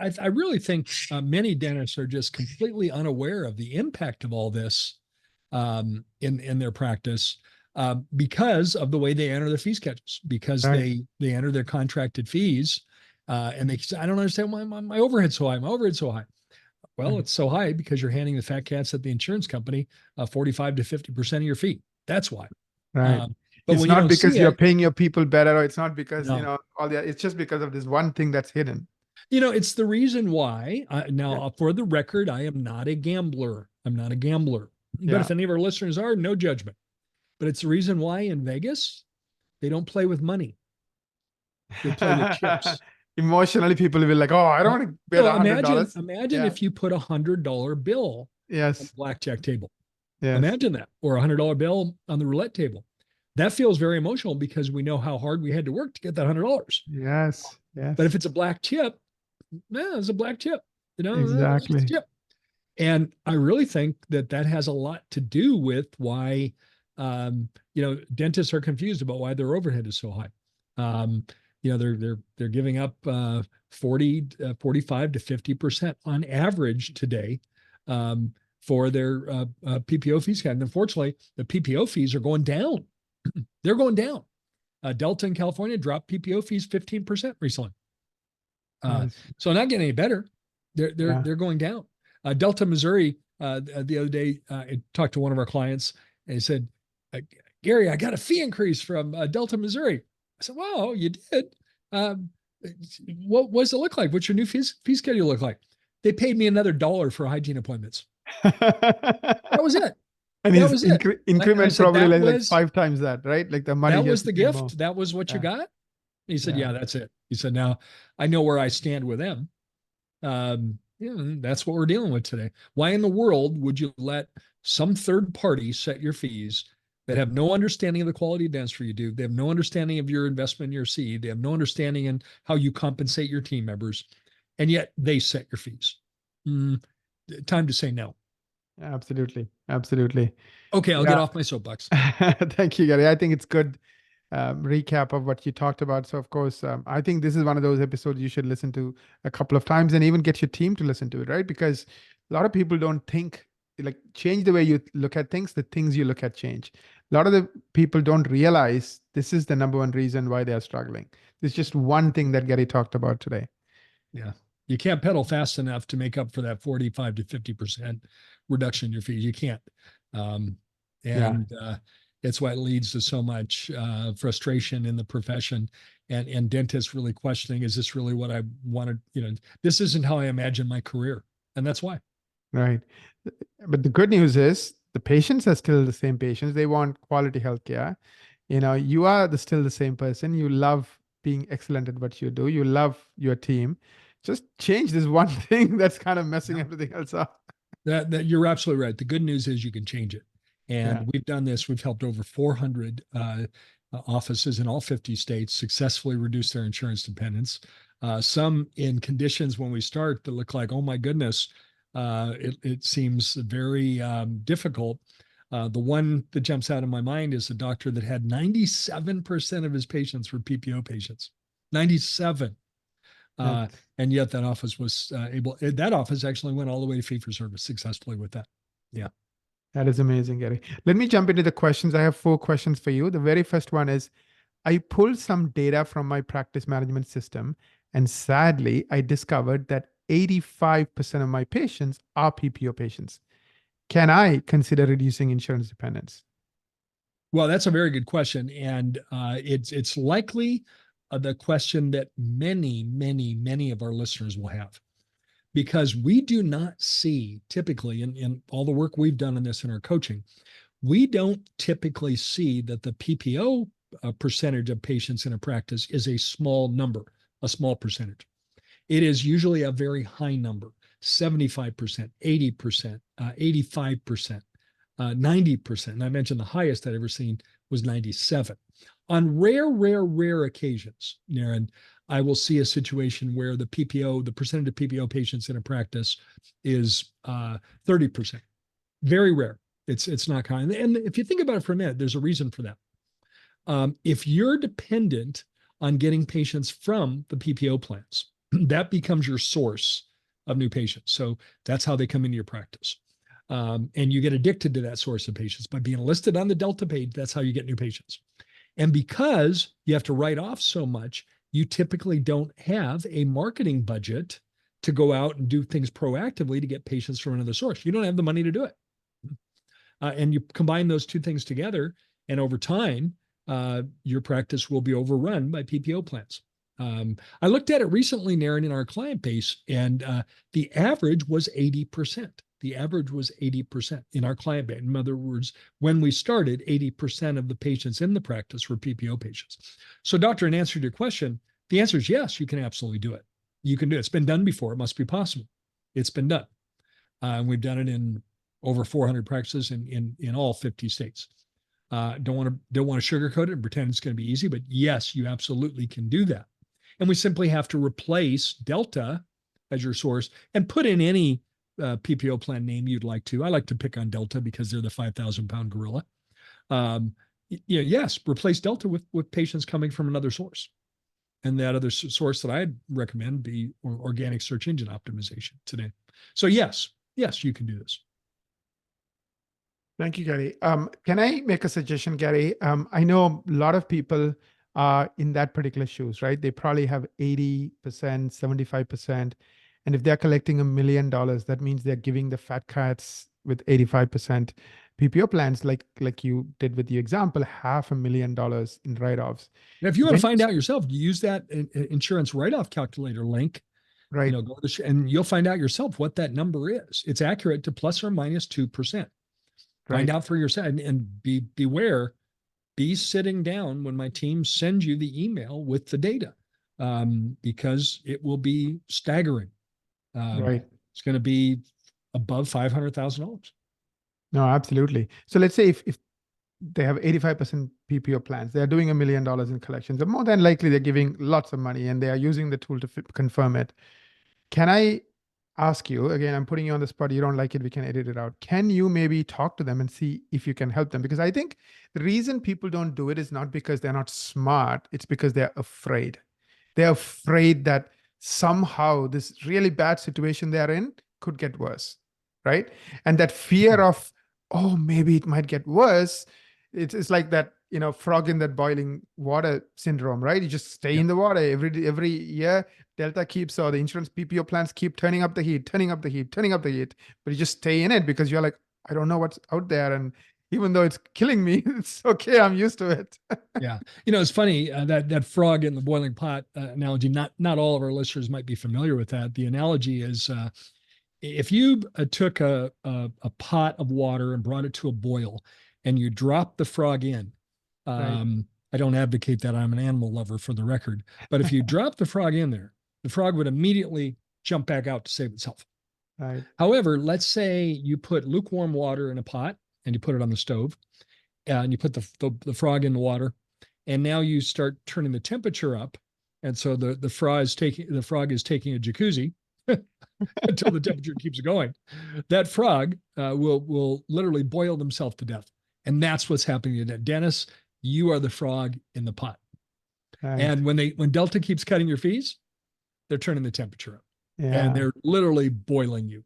I really think many dentists are just completely unaware of the impact of all this in their practice because of the way they enter the fee schedules, because Right. they enter their contracted fees and they say, I don't understand why my overhead's so high. My overhead's so high. Well, Right. it's so high because you're handing the fat cats at the insurance company 45 to 50% of your fee. That's why. Right. But It's when you not don't see because you're it, paying your people better, or it's not because, no. all the, it's just because of this one thing that's hidden. It's the reason why. Yeah. Now, for the record, I am not a gambler. I'm not a gambler. But Yeah. if any of our listeners are, no judgment. But it's the reason why in Vegas, they don't play with money. They play with chips. Emotionally, people will be like, "Oh, I don't Uh, want to bet so a hundred imagine, dollars." imagine Yeah. if you put $100 bill on the Yes. blackjack table. Yes. Imagine that, or $100 bill on the roulette table. That feels very emotional because we know how hard we had to work to get that $100. Yes. But Yes. if it's a black chip, it's a black chip. It's just a Exactly. chip. And I really think that has a lot to do with why, dentists are confused about why their overhead is so high. Um, they're giving up 45 to 50% on average today for their PPO fees. And unfortunately, the PPO fees are going down. They're going down. Delta in California dropped PPO fees 15% recently. Yes. So not getting any better. Yeah. They're going down. Delta, Missouri, the other day, I talked to one of our clients and he said, Gary, I got a fee increase from Delta, Missouri. I said, wow, you did. Um, what does it look like? What's your new fee schedule look like? They paid me another $1 for hygiene appointments. That was it. And That his was it. And I increment said, probably like five times that, right? Like the money that just was the became more. gift. That was what you Yeah. got. He said, Yeah. yeah, that's it. He said, now I know where I stand with them. That's what we're dealing with today. Why in the world would you let some third party set your fees that have no understanding of the quality of dentistry you do? They have no understanding of your investment in your seed. They have no understanding in how you compensate your team members, and yet they set your fees. Time to say no. Absolutely. Absolutely. Okay, I'll get Yeah. off my soapbox. Thank you, Gary. I think it's good recap of what you talked about. So, of course, I think this is one of those episodes you should listen to a couple of times and even get your team to listen to it, right? Because a lot of people don't think, like, change the way you look at things, the things you look at change. A lot of the people don't realize this is the number one reason why they are struggling. There's just one thing that Gary talked about today. Yeah. You can't pedal fast enough to make up for that 45 to 50% reduction in your fees. You can't. Um, Yeah. and it's what leads to so much frustration in the profession and dentists really questioning, is this really what I wanted? This isn't how I imagined my career. And that's why. Right. But the good news is the patients are still the same patients. They want quality healthcare. You are still the same person. You love being excellent at what you do. You love your team. Just change this one thing that's kind of messing Yeah. everything else up. That you're absolutely right. The good news is you can change it. Yeah. And we've done this. We've helped over 400 offices in all 50 states successfully reduce their insurance dependence. Some in conditions when we start that look like, oh my goodness, it seems very difficult. The one that jumps out of my mind is a doctor that had 97% of his patients were PPO patients. 97. That, And yet that office was that office actually went all the way to fee for service successfully with that. Yeah. that is amazing, Gary. Let me jump into the questions. I have 4 questions for you. The very first one is, I pulled some data from my practice management system, and sadly, I discovered that 85% of my patients are PPO patients. Can I consider reducing insurance dependence? Well, that's a very good question. And it's likely the question that many, many, many of our listeners will have. Because we do not see typically in all the work we've done on this in our coaching, we don't typically see that the PPO percentage of patients in a practice is a small number, a small percentage. It is usually a very high number, 75%, 80%, 85%, 90%. And I mentioned the highest I'd ever seen was 97. On rare occasions, Naren, I will see a situation where the percentage of PPO patients in a practice is 30%. Very rare. It's not common. And if you think about it for a minute, there's a reason for that. If you're dependent on getting patients from the PPO plans, that becomes your source of new patients. So that's how they come into your practice. And you get addicted to that source of patients by being listed on the Delta page. That's how you get new patients. And because you have to write off so much, you typically don't have a marketing budget to go out and do things proactively to get patients from another source. You don't have the money to do it. And you combine those two things together, and over time, your practice will be overrun by PPO plans. I looked at it recently, Naren, in our client base, and the average was 80%. The average was 80% in our client base. In other words, when we started, 80% of the patients in the practice were PPO patients. So, doctor, in answer to your question, the answer is yes, you can absolutely do it. You can do it. It's been done before. It must be possible. It's been done. And we've done it in over 400 practices in all 50 states. Don't want to sugarcoat it and pretend it's going to be easy, but yes, you absolutely can do that. And we simply have to replace Delta as your source and put in any PPO plan name you'd like to. I like to pick on Delta because they're the 5,000-pound gorilla. Yes, replace Delta with patients coming from another source. And that other source that I'd recommend be organic search engine optimization today. So yes, you can do this. Thank you, Gary. Can I make a suggestion, Gary? I know a lot of people are in that particular shoes, right? They probably have 80%, 75%. And if they're collecting $1 million, that means they're giving the fat cats with 85% PPO plans, like you did with the example, $500,000 in write-offs. Now, if you want to find out yourself, you use that insurance write-off calculator link. Right. Go to and you'll find out yourself what that number is. It's accurate to plus or minus 2%. Find out for yourself, and beware. Be sitting down when my team sends you the email with the data, because it will be staggering. Right. It's going to be above $500,000. No, absolutely. So let's say if they have 85% PPO plans, they're doing $1 million in collections, but more than likely they're giving lots of money and they are using the tool to confirm it. Can I ask you, again, I'm putting you on the spot, you don't like it, we can edit it out. Can you maybe talk to them and see if you can help them? Because I think the reason people don't do it is not because they're not smart, it's because they're afraid. They're afraid that somehow this really bad situation they're in could get worse, right? And that fear of, oh, maybe it might get worse. It's like that, frog in that boiling water syndrome, right? You just stay in the water every year. Delta keeps, or the insurance PPO plans keep turning up the heat, but you just stay in it because you're like, I don't know what's out there. And even though it's killing me, it's okay. I'm used to it. Yeah. It's funny, that frog in the boiling pot analogy, not all of our listeners might be familiar with that. The analogy is, if you took a pot of water and brought it to a boil and you dropped the frog in, Right. I don't advocate that. I'm an animal lover, for the record. But if you drop the frog in there, the frog would immediately jump back out to save itself. Right. However, let's say you put lukewarm water in a pot and you put it on the stove, and you put the frog in the water, and now you start turning the temperature up. And so the frog is taking a jacuzzi until the temperature keeps going. That frog will literally boil themselves to death. And that's what's happening to Dennis. You are the frog in the pot. Right. And when Delta keeps cutting your fees, they're turning the temperature up. Yeah. And they're literally boiling you.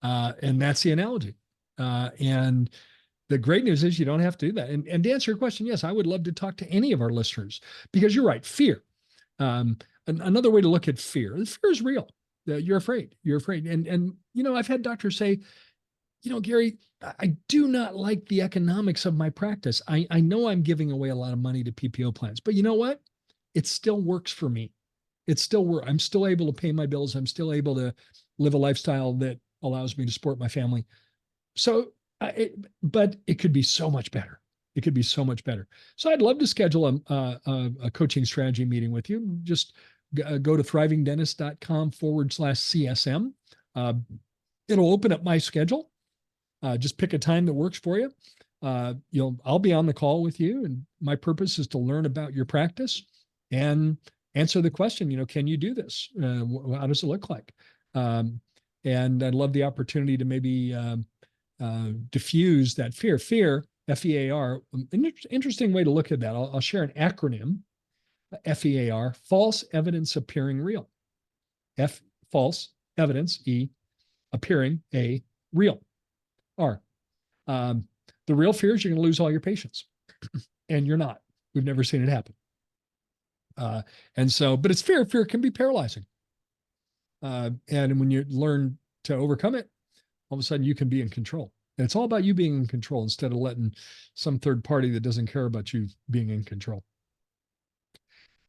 And that's the analogy. And the great news is you don't have to do that. And to answer your question, yes, I would love to talk to any of our listeners, because you're right, fear. Another way to look at fear is real. You're afraid. And I've had doctors say, Gary, I do not like the economics of my practice. I know I'm giving away a lot of money to PPO plans, but you know what? It still works for me. It still works. I'm still able to pay my bills. I'm still able to live a lifestyle that allows me to support my family. So, but it could be so much better. It could be so much better. So I'd love to schedule a coaching strategy meeting with you. Just go to thrivingdentist.com/CSM. It'll open up my schedule. Just pick a time that works for you. I'll be on the call with you, and my purpose is to learn about your practice and answer the question, can you do this? How does it look like? And I'd love the opportunity to maybe diffuse that fear. Fear, FEAR, an interesting way to look at that. I'll share an acronym, FEAR, false evidence appearing real. F, false, evidence, E, appearing, A, real, R. The real fear is you're going to lose all your patients, and you're not. We've never seen it happen. And so, but it's fear. Fear can be paralyzing. And when you learn to overcome it, all of a sudden you can be in control. And it's all about you being in control instead of letting some third party that doesn't care about you being in control.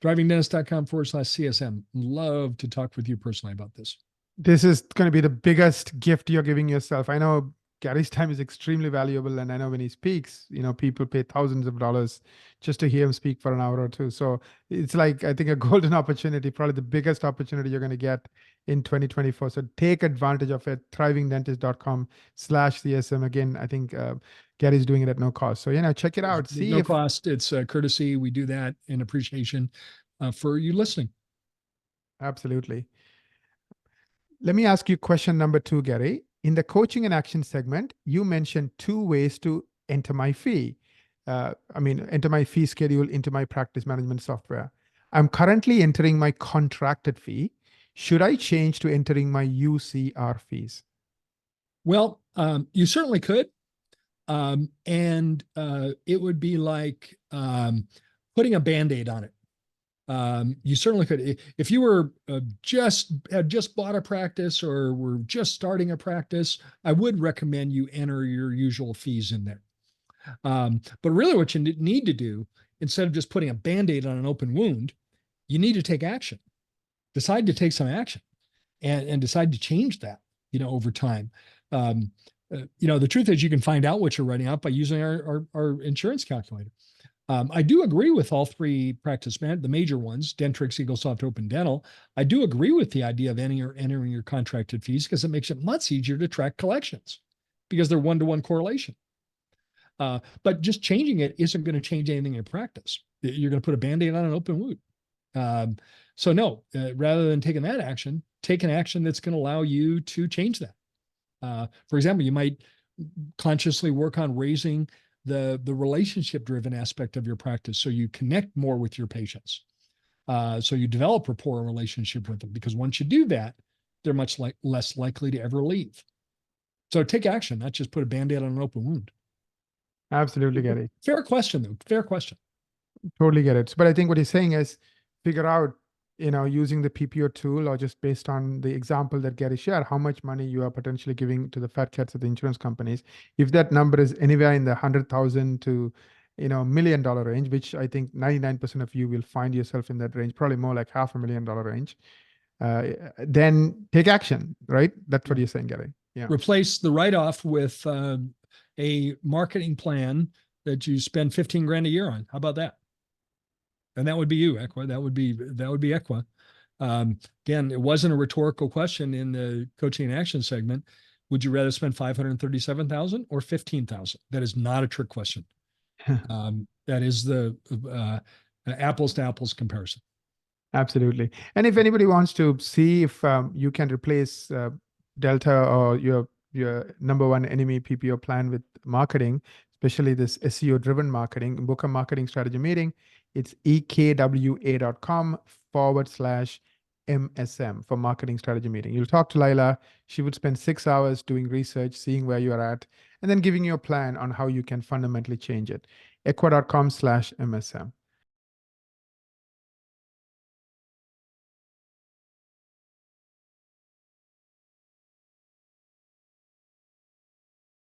drivingdentist.com/CSM. Love to talk with you personally about this. This is going to be the biggest gift you're giving yourself. I know Gary's time is extremely valuable. And I know when he speaks, people pay thousands of dollars just to hear him speak for an hour or two. So it's like, I think, a golden opportunity, probably the biggest opportunity you're going to get in 2024. So take advantage of it. thrivingdentist.com/CSM. Again, I think Gary's doing it at no cost. So, check it out. See no cost. It's courtesy. We do that in appreciation for you listening. Absolutely. Let me ask you question number 2, Gary. In the coaching and action segment, you mentioned 2 ways to enter my fee. Enter my fee schedule into my practice management software. I'm currently entering my contracted fee. Should I change to entering my UCR fees? Well, you certainly could. It would be like putting a Band-Aid on it. You certainly could. If you were had just bought a practice or were just starting a practice, I would recommend you enter your usual fees in there. But really what you need to do, instead of just putting a Band-Aid on an open wound, you need to take action. Decide to take some action and decide to change that, over time. The truth is you can find out what you're writing out by using our insurance calculator. I do agree with all 3 the major ones, Dentrix, EagleSoft, Open Dental. I do agree with the idea of entering your contracted fees because it makes it much easier to track collections because they're one-to-one correlation. But just changing it isn't going to change anything in practice. You're going to put a Band-Aid on an open wound. So no, rather than taking that action, take an action that's going to allow you to change that. For example, you might consciously work on raising the relationship-driven aspect of your practice so you connect more with your patients. So you develop rapport and relationship with them because once you do that, they're much less likely to ever leave. So take action, not just put a Band-Aid on an open wound. Absolutely, Gary. Fair question, though. Fair question. Totally get it. But I think what he's saying is figure out, using the PPO tool or just based on the example that Gary shared, how much money you are potentially giving to the fat cats of the insurance companies. If that number is anywhere in the 100,000 to, $1 million range, which I think 99% of you will find yourself in that range, probably more like $500,000 range, then take action, right? That's what you're saying, Gary. Yeah. Replace the write-off with a marketing plan that you spend 15 grand a year on. How about that? And that would be you, Equa. That would be Equa. Again, it wasn't a rhetorical question in the coaching and action segment. Would you rather spend 537,000 or 15,000? That is not a trick question. That is the apples to apples comparison. Absolutely. And if anybody wants to see if you can replace Delta or your number one enemy PPO plan with marketing, especially this SEO driven marketing, book a marketing strategy meeting. It's ekwa.com/MSM for marketing strategy meeting. You'll talk to Laila. She would spend 6 hours doing research, seeing where you are at, and then giving you a plan on how you can fundamentally change it. ekwa.com/MSM.